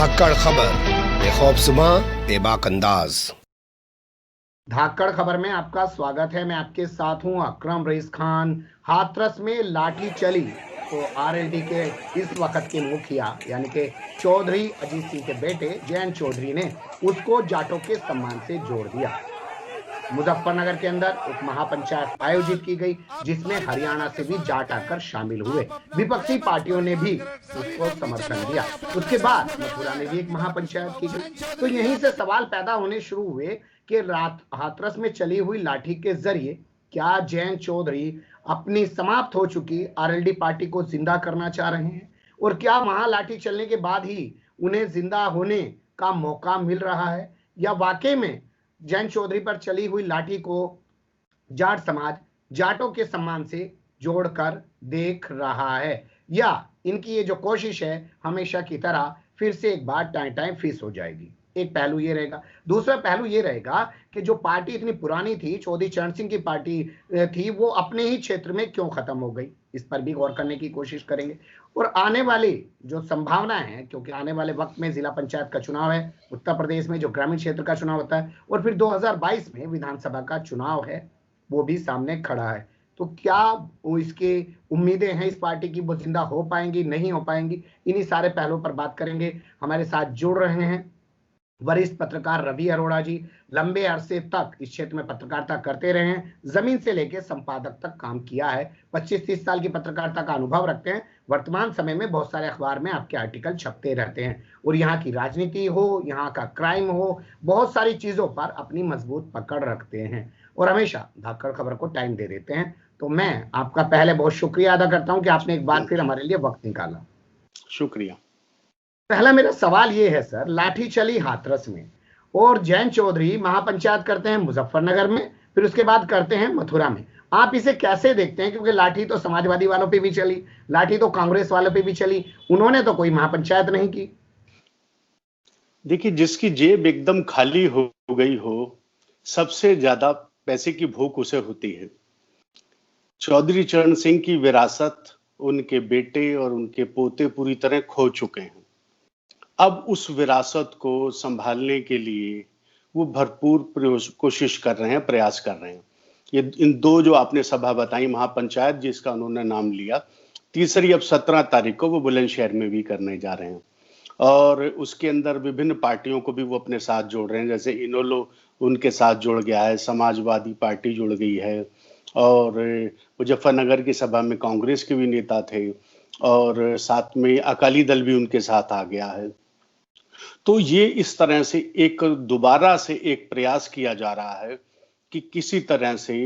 धाकड़ खबर, बेखौफसमा बेबाक अंदाज। धाकड़ खबर में आपका स्वागत है। मैं आपके साथ हूं अकरम रईस खान। हाथरस में लाठी चली तो आरएलडी के इस वक्त के मुखिया यानी कि चौधरी अजीत सिंह के बेटे जयंत चौधरी ने उसको जाटों के सम्मान से जोड़ दिया। मुजफ्फरनगर के अंदर एक महापंचायत आयोजित की गई जिसमें हरियाणा से भी जाट आकर शामिल हुए। विपक्षी पार्टियों ने भी उसको समर्थन दिया। उसके बाद मथुरा में भी एक महापंचायत की गई। तो यहीं से सवाल पैदा होने शुरू हुए कि रात हाथरस में चली हुई लाठी के जरिए क्या जयंत चौधरी अपनी समाप्त हो चुकी आरएलडी पार्टी को जिंदा करना चाह रहे हैं, और क्या वहां लाठी चलने के बाद ही उन्हें जिंदा होने का मौका मिल रहा है, या वाकई में जयंत चौधरी पर चली हुई लाठी को जाट समाज जाटों के सम्मान से जोड़कर देख रहा है, या इनकी ये जो कोशिश है हमेशा की तरह फिर से एक बार टाइम टाइम फिस हो जाएगी। एक पहलू ये रहेगा। दूसरा पहलू ये रहेगा कि जो पार्टी इतनी पुरानी थी, चौधरी चरण सिंह की पार्टी थी, वो अपने ही क्षेत्र में क्यों खत्म हो गई, इस पर भी गौर करने की कोशिश करेंगे। और आने वाली जो संभावना है, क्योंकि आने वाले वक्त में जिला पंचायत का चुनाव है उत्तर प्रदेश में, जो ग्रामीण क्षेत्र का चुनाव होता है, और फिर 2022 में विधानसभा का चुनाव है, वो भी सामने खड़ा है। तो क्या वो इसकी उम्मीदें हैं इस पार्टी की, वो जिंदा हो पाएंगी नहीं हो पाएंगी, इन्हीं सारे पहलुओं पर बात करेंगे। हमारे साथ जुड़ रहे हैं वरिष्ठ पत्रकार रवि अरोड़ा जी। लंबे अरसे तक इस क्षेत्र में पत्रकारिता करते रहे हैं, जमीन से लेकर संपादक तक काम किया है, 25-30 साल की पत्रकारिता का अनुभव रखते हैं। वर्तमान समय में बहुत सारे अखबार में आपके आर्टिकल छपते रहते हैं, और यहाँ की राजनीति हो, यहाँ का क्राइम हो, बहुत सारी चीजों पर अपनी मजबूत पकड़ रखते हैं और हमेशा धाकड़ खबर को टाइम दे देते हैं। तो मैं आपका पहले बहुत शुक्रिया अदा करता हूं कि आपने एक बार फिर हमारे लिए वक्त निकाला। शुक्रिया। पहला मेरा सवाल ये है सर, लाठी चली हाथरस में और जयंत चौधरी महापंचायत करते हैं मुजफ्फरनगर में, फिर उसके बाद करते हैं मथुरा में। आप इसे कैसे देखते हैं? क्योंकि लाठी तो समाजवादी वालों पे भी चली, लाठी तो कांग्रेस वालों पे भी चली, उन्होंने तो कोई महापंचायत नहीं की। देखिए, जिसकी जेब एकदम खाली हो गई हो, सबसे ज्यादा पैसे की भूख उसे होती है। चौधरी चरण सिंह की विरासत उनके बेटे और उनके पोते पूरी तरह खो चुके हैं। अब उस विरासत को संभालने के लिए वो भरपूर कोशिश कर रहे हैं, प्रयास कर रहे हैं। ये इन दो जो आपने सभा बताई, महापंचायत जिसका उन्होंने नाम लिया, तीसरी अब 17 तारीख को वो बुलंदशहर में भी करने जा रहे हैं, और उसके अंदर विभिन्न पार्टियों को भी वो अपने साथ जोड़ रहे हैं। जैसे इनेलो उनके साथ जुड़ गया है, समाजवादी पार्टी जुड़ गई है, और मुजफ्फरनगर की सभा में कांग्रेस के भी नेता थे, और साथ में अकाली दल भी उनके साथ आ गया है। तो ये इस तरह से एक दोबारा से एक प्रयास किया जा रहा है कि किसी तरह से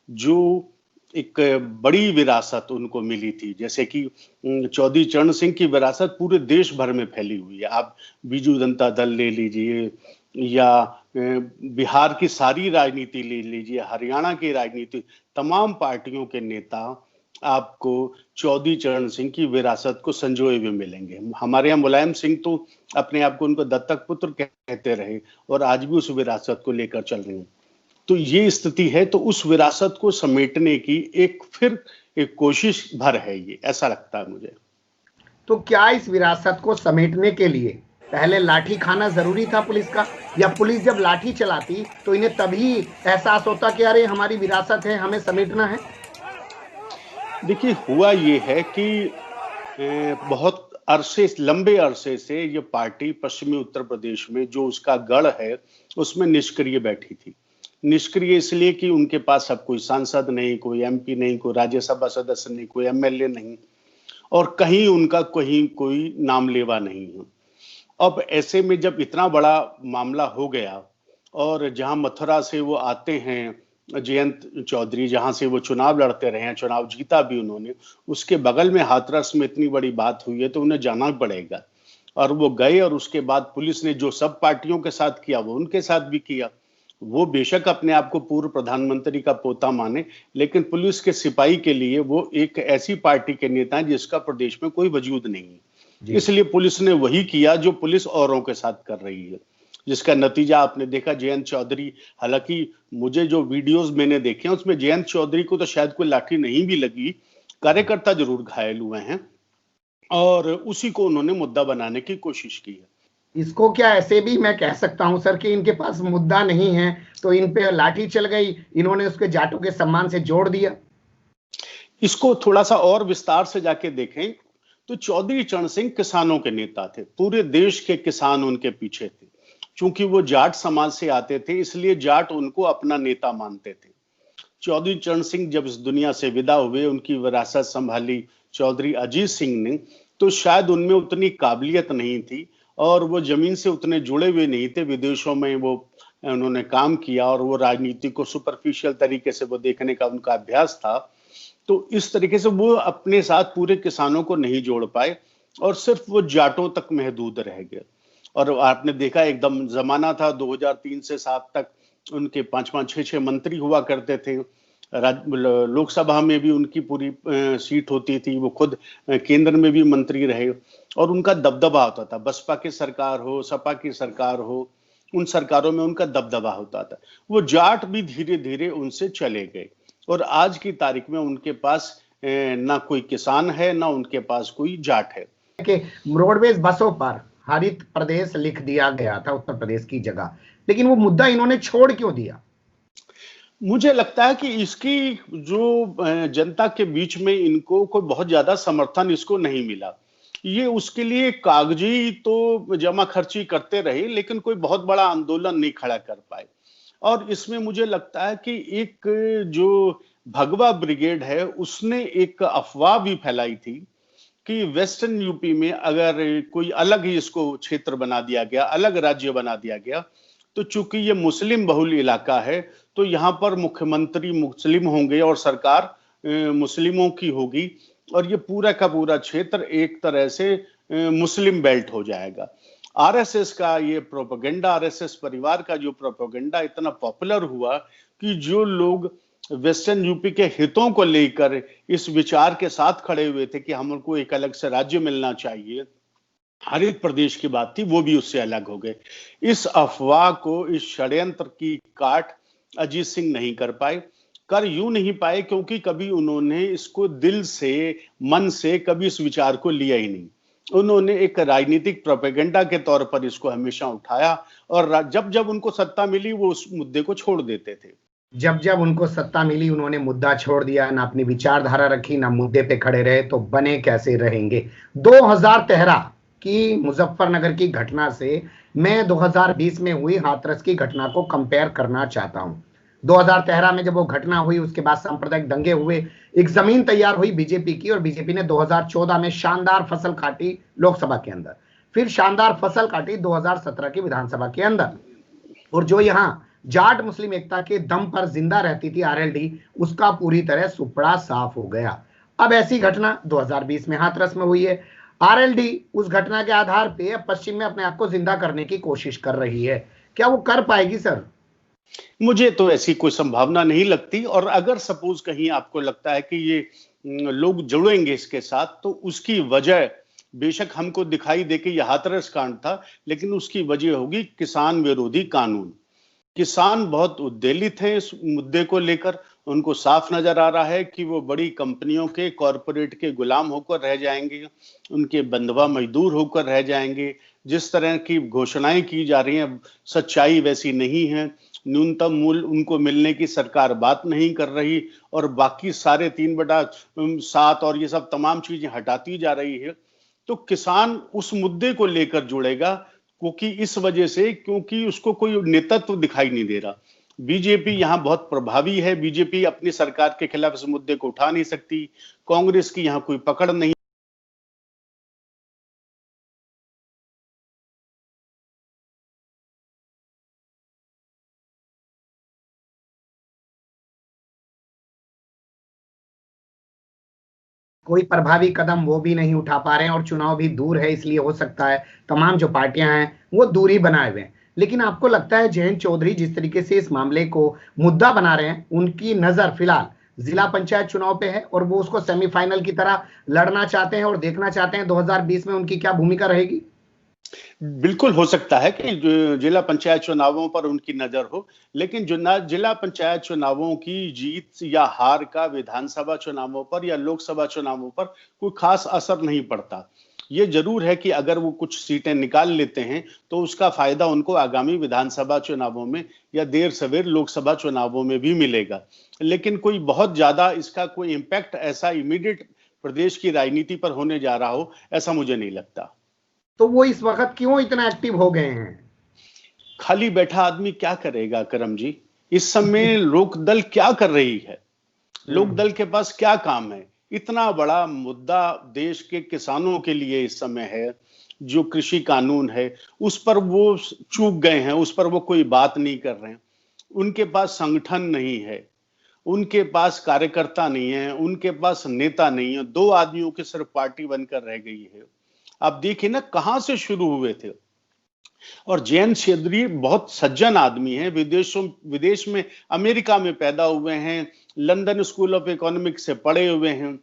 जो एक बड़ी विरासत उनको मिली थी, जैसे कि चौधरी चरण सिंह की विरासत पूरे देश भर में फैली हुई है। आप बीजू जनता दल ले लीजिए, या बिहार की सारी राजनीति ले लीजिए, हरियाणा की राजनीति, तमाम पार्टियों के नेता आपको चौधरी चरण सिंह की विरासत को संजोए हुए मिलेंगे। हमारे यहाँ मुलायम सिंह तो अपने आप को उनको दत्तक पुत्र कहते रहे, और आज भी उस विरासत को लेकर चल रहे हैं। तो ये स्थिति है, तो उस विरासत को समेटने की एक कोशिश भर है ये, ऐसा लगता है मुझे। तो क्या इस विरासत को समेटने के लिए पहले लाठी खाना जरूरी था पुलिस का, या पुलिस जब लाठी चलाती तो इन्हें तभी एहसास होता कि अरे हमारी विरासत है, हमें समेटना है? देखिए, हुआ ये है कि बहुत लंबे अरसे से ये पार्टी पश्चिमी उत्तर प्रदेश में जो उसका गढ़ है उसमें निष्क्रिय बैठी थी। निष्क्रिय इसलिए कि उनके पास अब कोई सांसद नहीं, कोई एमपी नहीं, कोई राज्यसभा सदस्य नहीं, कोई एमएलए नहीं, और कहीं उनका कोई नाम लेवा नहीं है। अब ऐसे में जब इतना बड़ा मामला हो गया, और जहां मथुरा से वो आते हैं जयंत चौधरी, जहां से वो चुनाव लड़ते रहे हैं, चुनाव जीता भी उन्होंने, उसके बगल में हाथरस में इतनी बड़ी बात हुई है तो उन्हें जाना पड़ेगा। और वो गए, और उसके बाद पुलिस ने जो सब पार्टियों के साथ किया वो उनके साथ भी किया। वो बेशक अपने आप को पूर्व प्रधानमंत्री का पोता माने, लेकिन पुलिस के सिपाही के लिए वो एक ऐसी पार्टी के नेता है जिसका प्रदेश में कोई वजूद नहीं है। इसलिए पुलिस ने वही किया जो पुलिस औरों के साथ कर रही है, जिसका नतीजा आपने देखा। जयंत चौधरी, हालांकि मुझे जो वीडियोस मैंने देखे हैं उसमें जयंत चौधरी को तो शायद कोई लाठी नहीं भी लगी, कार्यकर्ता जरूर घायल हुए हैं, और उसी को उन्होंने मुद्दा बनाने की कोशिश की है। इसको क्या ऐसे भी मैं कह सकता हूं सर कि इनके पास मुद्दा नहीं है तो इन पे लाठी चल गई, इन्होंने उसके जाटों के सम्मान से जोड़ दिया। इसको थोड़ा सा और विस्तार से जाके देखें तो चौधरी चरण सिंह किसानों के नेता थे, पूरे देश के किसान उनके पीछे थे। चूंकि वो जाट समाज से आते थे इसलिए जाट उनको अपना नेता मानते थे। चौधरी चरण सिंह जब इस दुनिया से विदा हुए, उनकी विरासत संभाली चौधरी अजीत सिंह ने, तो शायद उनमें उतनी काबिलियत नहीं थी और वो जमीन से उतने जुड़े हुए नहीं थे। विदेशों में वो उन्होंने काम किया और वो राजनीति को सुपरफिशियल तरीके से वो देखने का उनका अभ्यास था। तो इस तरीके से वो अपने साथ पूरे किसानों को नहीं जोड़ पाए और सिर्फ वो जाटों तक महदूद रह गए। और आपने देखा एकदम जमाना था 2003 से 7 तक उनके 5-5, 6-6 मंत्री हुआ करते थे। लोकसभा में भी उनकी पूरी सीट होती थी, वो खुद केंद्र में भी मंत्री रहे और उनका दबदबा होता था। बसपा की सरकार हो, सपा की सरकार हो, उन सरकारों में उनका दबदबा होता था। वो जाट भी धीरे धीरे उनसे चले गए और आज की तारीख में उनके पास ना कोई किसान है ना उनके पास कोई जाट है। कि रोडवेज बसों पर हरित प्रदेश लिख दिया गया था उत्तर प्रदेश की जगह, लेकिन वो मुद्दा इन्होंने छोड़ क्यों दिया? मुझे लगता है कि इसकी जो जनता के बीच में इनको कोई बहुत ज्यादा समर्थन इसको नहीं मिला। ये उसके लिए कागजी तो जमा खर्ची करते रहे लेकिन कोई बहुत बड़ा आंदोलन नहीं खड़ा कर पाए। और इसमें मुझे लगता है कि एक जो भगवा ब्रिगेड है उसने एक अफवाह भी फैलाई थी कि वेस्टर्न यूपी में अगर कोई अलग ही इसको क्षेत्र बना दिया गया, अलग राज्य बना दिया गया, तो चूंकि ये मुस्लिम बहुल इलाका है तो यहाँ पर मुख्यमंत्री मुस्लिम होंगे और सरकार मुस्लिमों की होगी और ये पूरा का पूरा क्षेत्र एक तरह से मुस्लिम बेल्ट हो जाएगा। आरएसएस का ये प्रोपेगेंडा, आरएसएस परिवार का जो प्रोपेगेंडा इतना पॉपुलर हुआ कि जो लोग वेस्टर्न यूपी के हितों को लेकर इस विचार के साथ खड़े हुए थे कि हमको एक अलग से राज्य मिलना चाहिए, हरित प्रदेश की बात थी, वो भी उससे अलग हो गए। इस अफवाह को, इस षड्यंत्र की काट अजीत सिंह नहीं कर यूं नहीं पाए क्योंकि कभी उन्होंने इसको दिल से, मन से कभी इस विचार को लिया ही नहीं। उन्होंने एक राजनीतिक प्रोपेगेंडा के तौर पर इसको हमेशा उठाया और जब जब उनको सत्ता मिली वो उस मुद्दे को छोड़ देते थे। जब जब उनको सत्ता मिली उन्होंने मुद्दा छोड़ दिया, ना अपनी विचारधारा रखी, ना मुद्दे पे खड़े रहे, तो बने कैसे रहेंगे? 2013 की मुजफ्फरनगर की घटना से मैं 2020 में हुई हाथरस की घटना को कंपेयर करना चाहता हूं। 2013 में जब वो घटना हुई उसके बाद सांप्रदायिक दंगे हुए, एक जमीन तैयार हुई बीजेपी की और बीजेपी ने 2014 में शानदार फसल काटी लोकसभा के अंदर, फिर शानदार फसल काटी 2017 की विधानसभा के अंदर। और जो यहां जाट मुस्लिम एकता के दम पर जिंदा रहती थी आरएलडी, उसका पूरी तरह सुपड़ा साफ हो गया। अब ऐसी घटना 2020 में हाथरस में हुई है। आरएलडी उस घटना के आधार पे पश्चिम में अपने आप को जिंदा करने की कोशिश कर रही है। क्या वो कर पाएगी सर? मुझे तो ऐसी कोई संभावना नहीं लगती और अगर सपोज कहीं आपको लगता है कि ये लोग जुड़ेंगे इसके साथ तो उसकी वजह बेशक हमको दिखाई दे कि यह हाथरस कांड था, लेकिन उसकी वजह होगी किसान विरोधी कानून। किसान बहुत उद्वेलित हैं इस मुद्दे को लेकर। उनको साफ नजर आ रहा है कि वो बड़ी कंपनियों के, कॉरपोरेट के गुलाम होकर रह जाएंगे, उनके बंधवा मजदूर होकर रह जाएंगे। जिस तरह की घोषणाएं की जा रही हैं सच्चाई वैसी नहीं है। न्यूनतम मूल्य उनको मिलने की सरकार बात नहीं कर रही और बाकी सारे 3/7 और ये सब तमाम चीजें हटाती जा रही है। तो किसान उस मुद्दे को लेकर जुड़ेगा क्योंकि इस वजह से, क्योंकि उसको कोई नेतृत्व दिखाई नहीं दे रहा। बीजेपी यहाँ बहुत प्रभावी है, बीजेपी अपनी सरकार के खिलाफ इस मुद्दे को उठा नहीं सकती, कांग्रेस की यहाँ कोई पकड़ नहीं। कोई प्रभावी कदम वो भी नहीं उठा पा रहे हैं और चुनाव भी दूर है, इसलिए हो सकता है तमाम जो पार्टियां हैं वो दूरी बनाए हुए हैं। लेकिन आपको लगता है जयंत चौधरी जिस तरीके से इस मामले को मुद्दा बना रहे हैं, उनकी नजर फिलहाल जिला पंचायत चुनाव पे है और वो उसको सेमीफाइनल की तरह लड़ना चाहते हैं और देखना चाहते हैं 2020 में उनकी क्या भूमिका रहेगी? बिल्कुल हो सकता है कि जिला पंचायत चुनावों पर उनकी नजर हो, लेकिन जो जिला पंचायत चुनावों की जीत या हार का विधानसभा चुनावों पर या लोकसभा चुनावों पर कोई खास असर नहीं पड़ता। ये जरूर है कि अगर वो कुछ सीटें निकाल लेते हैं तो उसका फायदा उनको आगामी विधानसभा चुनावों में या देर सवेर लोकसभा चुनावों में भी मिलेगा। लेकिन कोई बहुत ज्यादा इसका कोई इम्पैक्ट ऐसा इमीडिएट प्रदेश की राजनीति पर होने जा रहा हो, ऐसा मुझे नहीं लगता। तो वो इस वक्त क्यों इतना एक्टिव हो गए हैं? खाली बैठा आदमी क्या करेगा करम जी? इस समय लोकदल क्या कर रही है? लोकदल के पास क्या काम है? इतना बड़ा मुद्दा देश के किसानों के लिए इस समय है, जो कृषि कानून है, उस पर वो चूक गए हैं, उस पर वो कोई बात नहीं कर रहे हैं। उनके पास संगठन नहीं है, उनके पास कार्यकर्ता नहीं है, उनके पास नेता नहीं है। 2 आदमियों की सिर्फ पार्टी बनकर रह गई है। आप देखिए ना कहां से शुरू हुए थे। और जैन शेद्री बहुत सज्जन आदमी हैं, विदेश में अमेरिका में पैदा हुए हैं, लंदन स्कूल ऑफ इकोनॉमिक्स से पढ़े हुए हैं।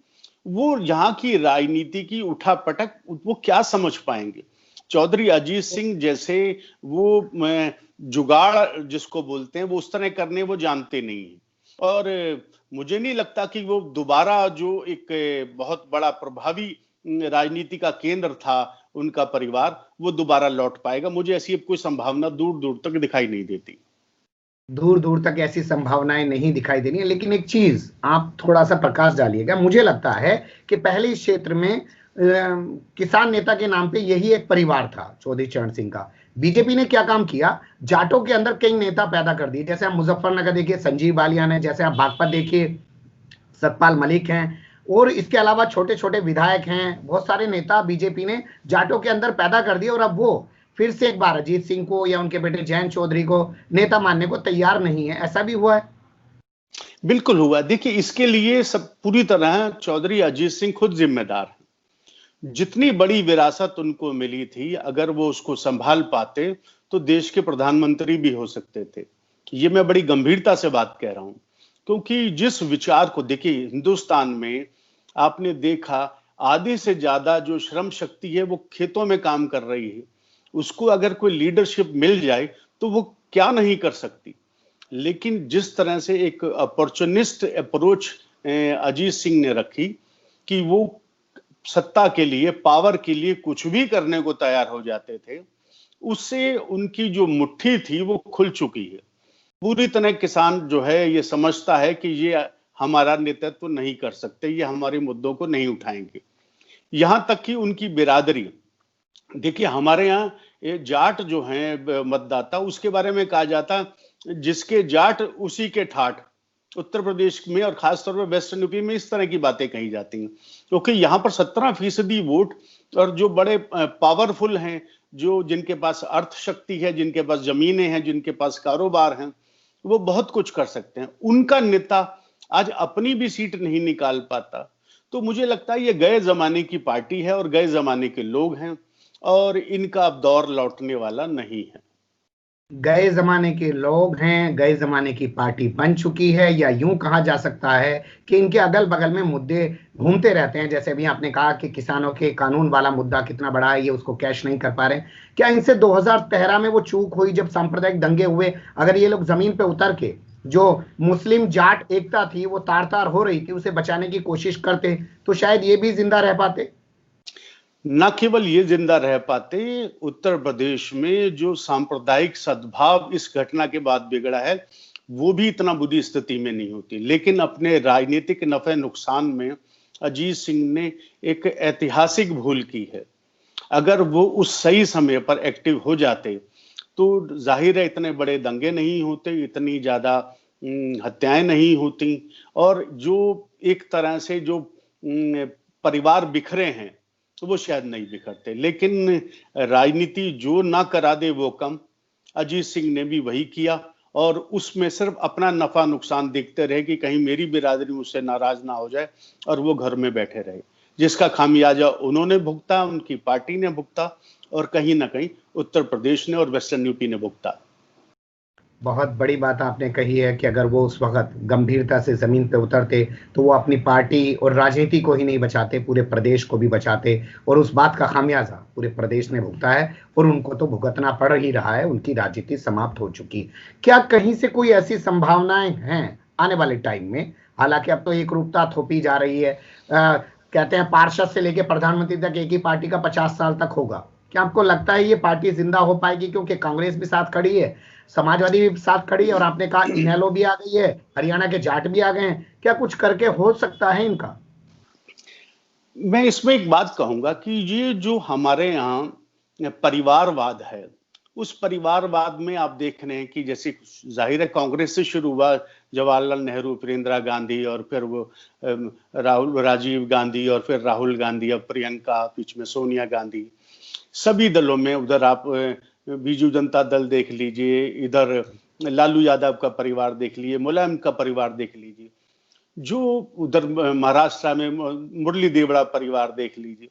वो यहाँ की राजनीति की उठापटक वो क्या समझ पाएंगे? चौधरी अजीत सिंह जैसे वो जुगाड़ जिसको बोलते हैं वो उस तरह करने वो जानते नहीं हैं। और मुझे नहीं लगता कि वो दोबारा जो एक बहुत बड़ा प्रभावी राजनीति का केंद्र था उनका परिवार, वो दोबारा लौट पाएगा। मुझे ऐसी कोई संभावना दूर दूर तक दिखाई नहीं देती। दूर दूर तक ऐसी संभावनाएं नहीं दिखाई दे रही है। लेकिन एक चीज आप थोड़ा सा प्रकाश डालिएगा। मुझे लगता है कि पहले इस क्षेत्र में किसान नेता के नाम पे यही एक परिवार था, चौधरी चरण सिंह का। बीजेपी ने क्या काम किया, जाटों के अंदर कई नेता पैदा कर दिए। जैसे आप मुजफ्फरनगर देखिए संजीव बालियान है, जैसे आप बागपत देखिए सतपाल मलिक हैं, और इसके अलावा छोटे छोटे विधायक हैं। बहुत सारे नेता बीजेपी ने जाटों के अंदर पैदा कर दिए, और अब वो फिर से एक बार अजीत सिंह को या उनके बेटे जयंत चौधरी को नेता मानने को तैयार नहीं है। ऐसा भी हुआ है? बिल्कुल हुआ। देखिए इसके लिए सब पूरी तरह चौधरी अजीत सिंह खुद जिम्मेदार हैं। जितनी बड़ी विरासत उनको मिली थी, अगर वो उसको संभाल पाते तो देश के प्रधानमंत्री भी हो सकते थे। ये मैं बड़ी गंभीरता से बात कह रहा हूं, क्योंकि जिस विचार को देखिए, हिंदुस्तान में आपने देखा आधे से ज्यादा जो श्रम शक्ति है वो खेतों में काम कर रही है। उसको अगर कोई लीडरशिप मिल जाए तो वो क्या नहीं कर सकती। लेकिन जिस तरह से एक अपॉर्चुनिस्ट अप्रोच अजीत सिंह ने रखी कि वो सत्ता के लिए, पावर के लिए कुछ भी करने को तैयार हो जाते थे, उससे उनकी जो मुट्ठी थी वो खुल चुकी है। पूरी तरह किसान जो है ये समझता है कि ये हमारा नेतृत्व नहीं कर सकते, ये हमारे मुद्दों को नहीं उठाएंगे। यहां तक कि उनकी बिरादरी, देखिए हमारे यहाँ ये जाट जो हैं मतदाता, उसके बारे में कहा जाता जिसके जाट उसी के ठाठ। उत्तर प्रदेश में और खासतौर पर वेस्टर्न यूपी में इस तरह की बातें कही जाती हैं, क्योंकि यहाँ पर 17% वोट, और जो बड़े पावरफुल हैं, जो जिनके पास अर्थ शक्ति है, जिनके पास जमीनें हैं, जिनके पास कारोबार हैं, वो बहुत कुछ कर सकते हैं। उनका नेता आज अपनी भी सीट नहीं निकाल पाता। तो मुझे लगता है ये गए जमाने की पार्टी है और गए जमाने के लोग हैं, और इनका अब दौर लौटने वाला नहीं है। गए जमाने के लोग हैं, गए जमाने की पार्टी बन चुकी है, या यूं कहा जा सकता है कि इनके अगल बगल में मुद्दे घूमते रहते हैं। जैसे अभी आपने कहा कि किसानों के कानून वाला मुद्दा कितना बड़ा है, ये उसको कैश नहीं कर पा रहे। क्या इनसे 2013 में वो चूक हुई जब सांप्रदायिक दंगे हुए, अगर ये लोग जमीन पे उतर के जो मुस्लिम जाट एकता थी वो तार तार हो रही थी, उसे बचाने की कोशिश करते, तो शायद ये भी जिंदा रह पाते? न केवल ये जिंदा रह पाते, उत्तर प्रदेश में जो सांप्रदायिक सद्भाव इस घटना के बाद बिगड़ा है वो भी इतना बुरी स्थिति में नहीं होती। लेकिन अपने राजनीतिक नफे नुकसान में अजीत सिंह ने एक ऐतिहासिक भूल की है। अगर वो उस सही समय पर एक्टिव हो जाते तो जाहिर है इतने बड़े दंगे नहीं होते, इतनी ज्यादा हत्याएं नहीं होती, और जो एक तरह से जो परिवार बिखरे हैं तो वो शायद नहीं बिखरते। लेकिन राजनीति जो ना करा दे वो कम, अजीत सिंह ने भी वही किया, और उसमें सिर्फ अपना नफा नुकसान देखते रहे कि कहीं मेरी बिरादरी उससे नाराज ना हो जाए, और वो घर में बैठे रहे, जिसका खामियाजा उन्होंने भुगता, उनकी पार्टी ने भुगता, और कहीं ना कहीं उत्तर प्रदेश ने और वेस्टर्न यूपी ने भुगता। बहुत बड़ी बात आपने कही है कि अगर वो उस वक्त गंभीरता से जमीन पे उतरते तो वो अपनी पार्टी और राजनीति को ही नहीं बचाते, पूरे प्रदेश को भी बचाते, और उस बात का खामियाजा पूरे प्रदेश ने भुगता है, और उनको तो भुगतना पड़ ही रहा है। उनकी राजनीति समाप्त हो चुकी। क्या कहीं से कोई ऐसी संभावनाएं हैं आने वाले टाइम में? हालांकि अब तो एक रूपता थोपी जा रही है, कहते हैं पार्षद से लेके प्रधानमंत्री तक एक ही पार्टी का 50 साल तक होगा। क्या आपको लगता है ये पार्टी जिंदा हो पाएगी? क्योंकि कांग्रेस भी साथ खड़ी है, समाजवादी भी साथ खड़ी है, और आपने कहा इनेलो भी आ गई है, हरियाणा के जाट भी आ गए हैं। क्या कुछ करके हो सकता है इनका? मैं इसमें एक बात कहूंगा कि ये जो हमारे यहाँ परिवारवाद है, उस परिवारवाद में आप देख रहे हैं कि जैसे जाहिर है कांग्रेस से शुरू हुआ, जवाहरलाल नेहरू, फिर इंदिरा गांधी, और फिर वो राजीव गांधी, और फिर राहुल गांधी, अब प्रियंका, बीच में सोनिया गांधी। सभी दलों में, उधर आप बीजू जनता दल देख लीजिए, इधर लालू यादव का परिवार देख लीजिए, मुलायम का परिवार देख लीजिए, जो उधर महाराष्ट्र में मुरली देवड़ा परिवार देख लीजिए।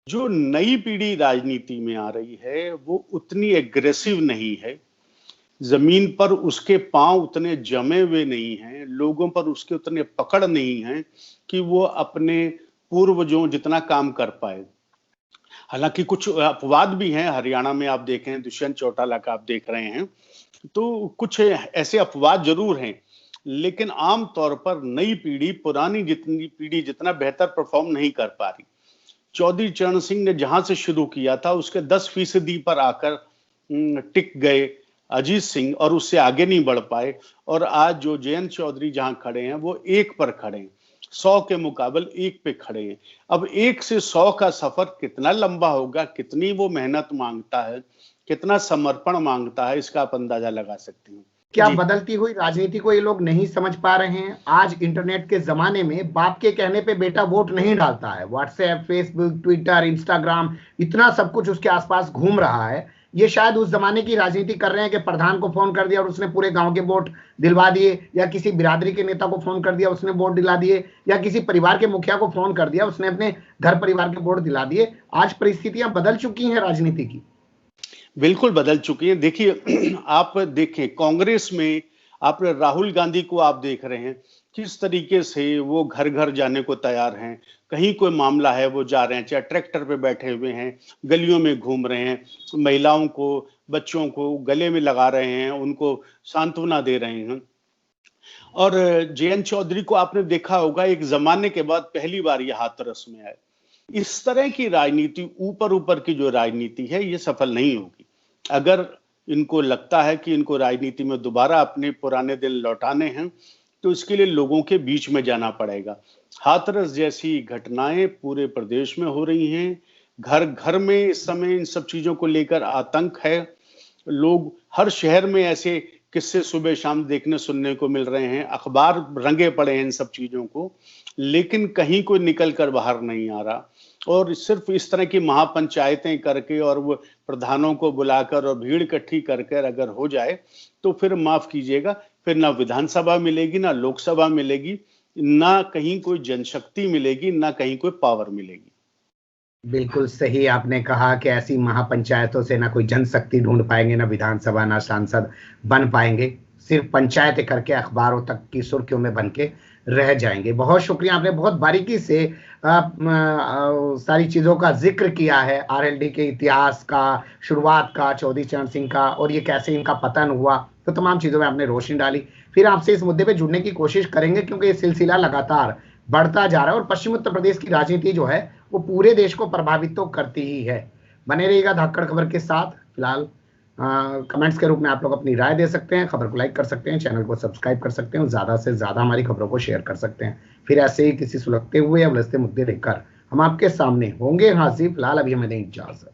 जो नई पीढ़ी राजनीति में आ रही है वो उतनी एग्रेसिव नहीं है, जमीन पर उसके पांव उतने जमे हुए नहीं हैं, लोगों पर उसके उतने पकड़ नहीं है कि वो अपने पूर्वजों जितना काम कर पाए। हालांकि कुछ अपवाद भी हैं, हरियाणा में आप देखें दुष्यंत चौटाला का आप देख रहे हैं, तो कुछ ऐसे अपवाद जरूर हैं, लेकिन आम तौर पर नई पीढ़ी पुरानी जितनी पीढ़ी जितना बेहतर परफॉर्म नहीं कर पा रही। चौधरी चरण सिंह ने जहां से शुरू किया था उसके 10% पर आकर टिक गए अजीत सिंह, और उससे आगे नहीं बढ़ पाए। और आज जो जयंत चौधरी जहां खड़े हैं वो 1 पर खड़े हैं, 100 के मुकाबले 1 पे खड़े हैं। अब 1 से 100 का सफर कितना लंबा होगा, कितनी वो मेहनत मांगता है, कितना समर्पण मांगता है, इसका आप अंदाजा लगा सकते हैं। क्या बदलती हुई राजनीति को ये लोग नहीं समझ पा रहे हैं? आज इंटरनेट के जमाने में बाप के कहने पे बेटा वोट नहीं डालता है। व्हाट्सएप, फेसबुक, ट्विटर, इंस्टाग्राम, इतना सब कुछ उसके आसपास घूम रहा है। ये शायद उस जमाने की राजनीति कर रहे हैं कि प्रधान को फोन कर दिया और उसने पूरे गांव के वोट दिलवा दिए, या किसी बिरादरी के नेता को फोन कर दिया उसने वोट दिला दिए, या किसी परिवार के मुखिया को फोन कर दिया उसने अपने घर परिवार के वोट दिला दिए। आज परिस्थितियां बदल चुकी हैं राजनीति की। बिल्कुल बदल चुकी है। देखिए, आप देखें कांग्रेस में आप राहुल गांधी को आप देख रहे हैं किस तरीके से वो घर घर जाने को तैयार हैं, कहीं कोई मामला है वो जा रहे हैं, चाहे ट्रैक्टर पे बैठे हुए हैं, गलियों में घूम रहे हैं, महिलाओं को, बच्चों को गले में लगा रहे हैं, उनको सांत्वना दे रहे हैं। और जयंत चौधरी को आपने देखा होगा एक जमाने के बाद पहली बार ये हाथरस में आए। इस तरह की राजनीति, ऊपर ऊपर की जो राजनीति है, ये सफल नहीं होगी। अगर इनको लगता है कि इनको राजनीति में दोबारा अपने पुराने दिन लौटाने हैं, तो इसके लिए लोगों के बीच में जाना पड़ेगा। हाथरस जैसी घटनाएं पूरे प्रदेश में हो रही हैं, घर घर में इस समय इन सब चीजों को लेकर आतंक है। लोग हर शहर में ऐसे किस्से सुबह शाम देखने सुनने को मिल रहे हैं, अखबार रंगे पड़े हैं इन सब चीजों को, लेकिन कहीं कोई निकल कर बाहर नहीं आ रहा। और सिर्फ इस तरह की महापंचायतें करके और वो प्रधानों को बुलाकर और भीड़ इकट्ठी करके अगर हो जाए तो फिर माफ कीजिएगा, फिर ना विधानसभा मिलेगी, ना लोकसभा मिलेगी, ना कहीं कोई जनशक्ति मिलेगी, ना कहीं कोई पावर मिलेगी। बिल्कुल सही आपने कहा कि ऐसी महापंचायतों से ना कोई जनशक्ति ढूंढ पाएंगे, ना विधानसभा, ना सांसद बन पाएंगे, सिर्फ पंचायतें करके अखबारों तक की सुर्खियों में बन के रह जाएंगे। बहुत शुक्रिया, आपने बहुत बारीकी से सारी चीजों का जिक्र किया है, आरएलडी के इतिहास का, शुरुआत का, चौधरी चरण सिंह का, और ये कैसे इनका पतन हुआ, तो तमाम चीजों में आपने रोशनी डाली। फिर आपसे इस मुद्दे पे जुड़ने की कोशिश करेंगे क्योंकि ये सिलसिला लगातार बढ़ता जा रहा है और पश्चिम उत्तर प्रदेश की राजनीति जो है वो पूरे देश को प्रभावित तो करती ही है। बने रहिएगा धाकड़ खबर के साथ। फिलहाल कमेंट्स के रूप में आप लोग अपनी राय दे सकते हैं, खबर को लाइक कर सकते हैं, चैनल को सब्सक्राइब कर सकते हैं और ज्यादा से ज्यादा हमारी खबरों को शेयर कर सकते हैं। फिर ऐसे ही किसी सुलगते हुए या उलझते मुद्दे लेकर हम आपके सामने होंगे हाजिर। फिलहाल अभी हमें दें इजाजत।